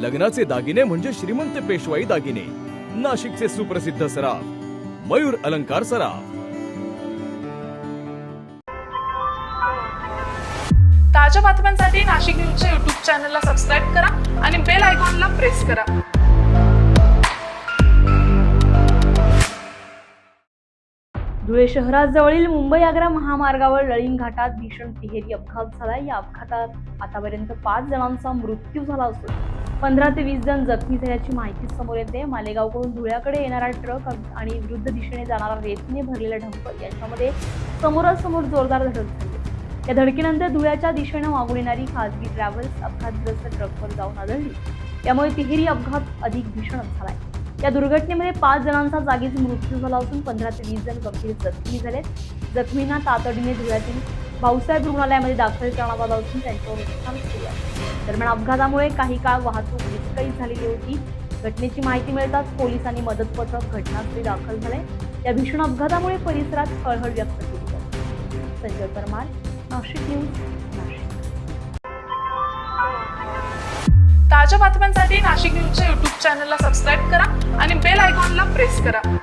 लग्नाचे दागिने म्हणजे श्रीमंत पेशवाई दागिने. नाशिकचे सुप्रसिद्ध सराफ मयूर अलंकार सराफ. ताज्या बातम्यांसाठी नाशिक न्यूजच्या YouTube चॅनलला सबस्क्राईब करा आणि बेल आयकॉनला प्रेस करा. धुळे शहराजवळील मुंबई-आग्रा महामार्गावर लळिंग घाटात भीषण तिहेरी अपघात झाला. या अपघातात आतापर्यंत 5 जणांचा मृत्यू झाला असून 15 ते 20 जण जखमी झाल्याची माहिती समोर येते. मालेगावकडून धुळ्याकडे येणारा ट्रक आणि विरुद्ध दिशेने जाणारा रेतीने भरलेला डंपर यांच्यामध्ये समोरासमोर जोरदार धडक झाली. या धडकेनंतर धुळ्याच्या दिशेने मागून येणारी खासगी ट्रॅव्हल्स अपघातग्रस्त ट्रकवर जाऊन आदळली. यामुळे तिहेरी अपघात अधिक भीषण झालाय. या दुर्घटनेमध्ये 5 जणांचा जागीच मृत्यू झाला असून 15 ते 20 जण गंभीर जखमी झालेत. जखमींना तातडीने धुळ्यातील भाऊसाहेब रुग्णालयामध्ये दाखल करण्यात आलं असून त्यांच्यावर उपचार सुरू आहे. दरम्यान अपघातामुळे काही काळ वाहतूक विस्कळीत झालेली होती. घटनेची माहिती मिळताच पोलिसांनी मदत पथक घटनास्थळी दाखल झाले. या भीषण अपघातामुळे परिसरात हळहळ व्यक्त केली जाते. संजय परमार, नाशिक न्यूज, नाशिक. ताज्या बातम्यांसाठी नाशिक न्यूजच्या YouTube चॅनलला सबस्क्राईब करा आणि बेल आयकॉनला प्रेस करा.